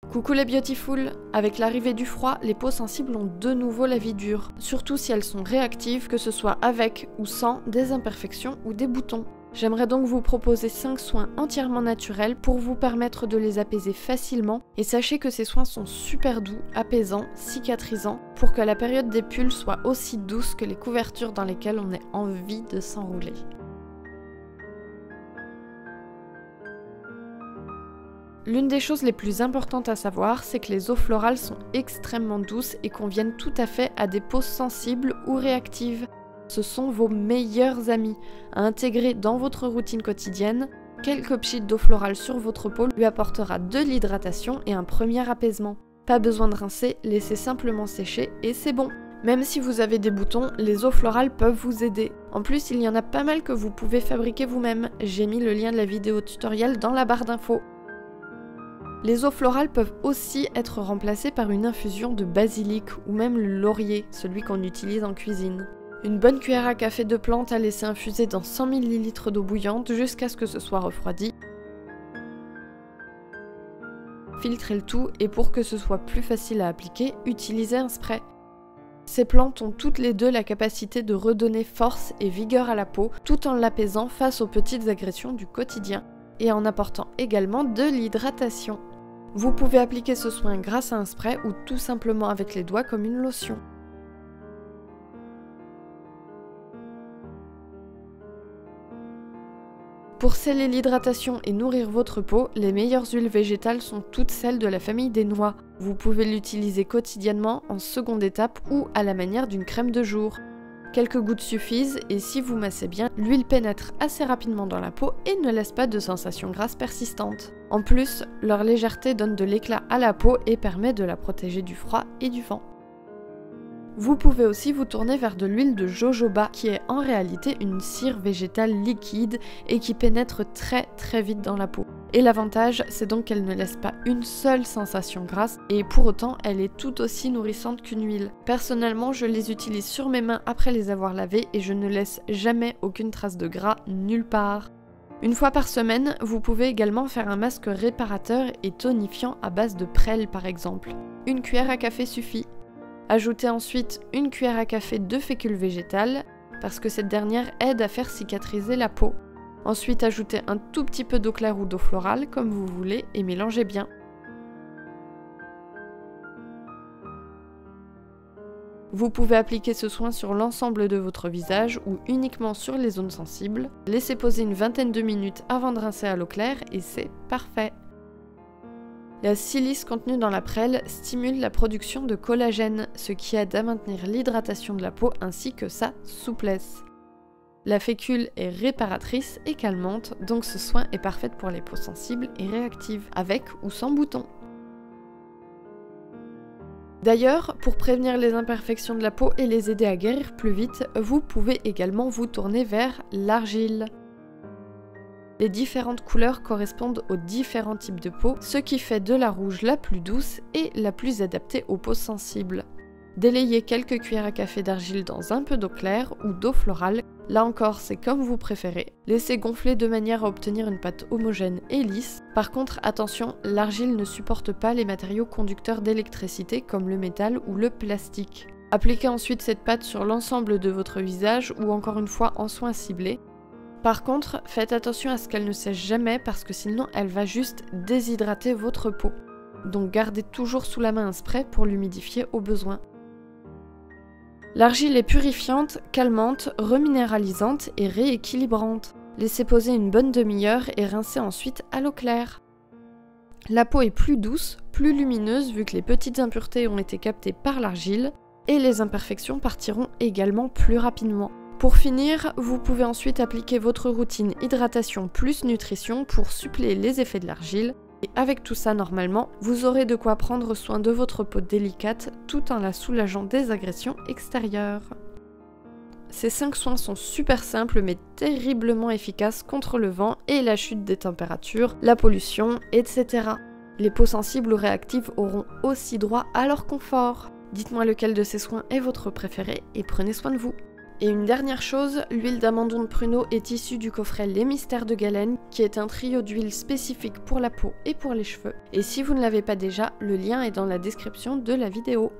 Coucou les beautiful! Avec l'arrivée du froid, les peaux sensibles ont de nouveau la vie dure, surtout si elles sont réactives, que ce soit avec ou sans des imperfections ou des boutons. J'aimerais donc vous proposer 5 soins entièrement naturels pour vous permettre de les apaiser facilement, et sachez que ces soins sont super doux, apaisants, cicatrisants, pour que la période des pulls soit aussi douce que les couvertures dans lesquelles on a envie de s'enrouler. L'une des choses les plus importantes à savoir, c'est que les eaux florales sont extrêmement douces et conviennent tout à fait à des peaux sensibles ou réactives. Ce sont vos meilleurs amis à intégrer dans votre routine quotidienne. Quelques pchits d'eau florale sur votre peau lui apportera de l'hydratation et un premier apaisement. Pas besoin de rincer, laissez simplement sécher et c'est bon. Même si vous avez des boutons, les eaux florales peuvent vous aider. En plus, il y en a pas mal que vous pouvez fabriquer vous-même. J'ai mis le lien de la vidéo tutoriel dans la barre d'infos. Les eaux florales peuvent aussi être remplacées par une infusion de basilic ou même le laurier, celui qu'on utilise en cuisine. Une bonne cuillère à café de plantes à laisser infuser dans 100 ml d'eau bouillante jusqu'à ce que ce soit refroidi. Filtrez le tout et pour que ce soit plus facile à appliquer, utilisez un spray. Ces plantes ont toutes les deux la capacité de redonner force et vigueur à la peau tout en l'apaisant face aux petites agressions du quotidien et en apportant également de l'hydratation. Vous pouvez appliquer ce soin grâce à un spray ou tout simplement avec les doigts comme une lotion. Pour sceller l'hydratation et nourrir votre peau, les meilleures huiles végétales sont toutes celles de la famille des noix. Vous pouvez l'utiliser quotidiennement en seconde étape ou à la manière d'une crème de jour. Quelques gouttes suffisent et si vous massez bien, l'huile pénètre assez rapidement dans la peau et ne laisse pas de sensation grasse persistante. En plus, leur légèreté donne de l'éclat à la peau et permet de la protéger du froid et du vent. Vous pouvez aussi vous tourner vers de l'huile de jojoba qui est en réalité une cire végétale liquide et qui pénètre très vite dans la peau. Et l'avantage, c'est donc qu'elle ne laisse pas une seule sensation grasse et pour autant, elle est tout aussi nourrissante qu'une huile. Personnellement, je les utilise sur mes mains après les avoir lavées et je ne laisse jamais aucune trace de gras nulle part. Une fois par semaine, vous pouvez également faire un masque réparateur et tonifiant à base de prêle par exemple. Une cuillère à café suffit. Ajoutez ensuite une cuillère à café de fécule végétale parce que cette dernière aide à faire cicatriser la peau. Ensuite, ajoutez un tout petit peu d'eau claire ou d'eau florale comme vous voulez et mélangez bien. Vous pouvez appliquer ce soin sur l'ensemble de votre visage ou uniquement sur les zones sensibles. Laissez poser une vingtaine de minutes avant de rincer à l'eau claire et c'est parfait. La silice contenue dans la prêle stimule la production de collagène, ce qui aide à maintenir l'hydratation de la peau ainsi que sa souplesse. La fécule est réparatrice et calmante, donc ce soin est parfait pour les peaux sensibles et réactives, avec ou sans boutons. D'ailleurs, pour prévenir les imperfections de la peau et les aider à guérir plus vite, vous pouvez également vous tourner vers l'argile. Les différentes couleurs correspondent aux différents types de peau, ce qui fait de la rouge la plus douce et la plus adaptée aux peaux sensibles. Délayez quelques cuillères à café d'argile dans un peu d'eau claire ou d'eau florale, là encore c'est comme vous préférez. Laissez gonfler de manière à obtenir une pâte homogène et lisse. Par contre, attention, l'argile ne supporte pas les matériaux conducteurs d'électricité comme le métal ou le plastique. Appliquez ensuite cette pâte sur l'ensemble de votre visage ou encore une fois en soins ciblés. Par contre, faites attention à ce qu'elle ne sèche jamais parce que sinon elle va juste déshydrater votre peau. Donc gardez toujours sous la main un spray pour l'humidifier au besoin. L'argile est purifiante, calmante, reminéralisante et rééquilibrante. Laissez poser une bonne demi-heure et rincez ensuite à l'eau claire. La peau est plus douce, plus lumineuse vu que les petites impuretés ont été captées par l'argile et les imperfections partiront également plus rapidement. Pour finir, vous pouvez ensuite appliquer votre routine hydratation plus nutrition pour suppléer les effets de l'argile. Et avec tout ça, normalement, vous aurez de quoi prendre soin de votre peau délicate tout en la soulageant des agressions extérieures. Ces 5 soins sont super simples mais terriblement efficaces contre le vent et la chute des températures, la pollution, etc. Les peaux sensibles ou réactives auront aussi droit à leur confort. Dites-moi lequel de ces soins est votre préféré et prenez soin de vous. Et une dernière chose, l'huile d'amandon de pruneau est issue du coffret Les Mystères de Galène, qui est un trio d'huiles spécifiques pour la peau et pour les cheveux. Et si vous ne l'avez pas déjà, le lien est dans la description de la vidéo.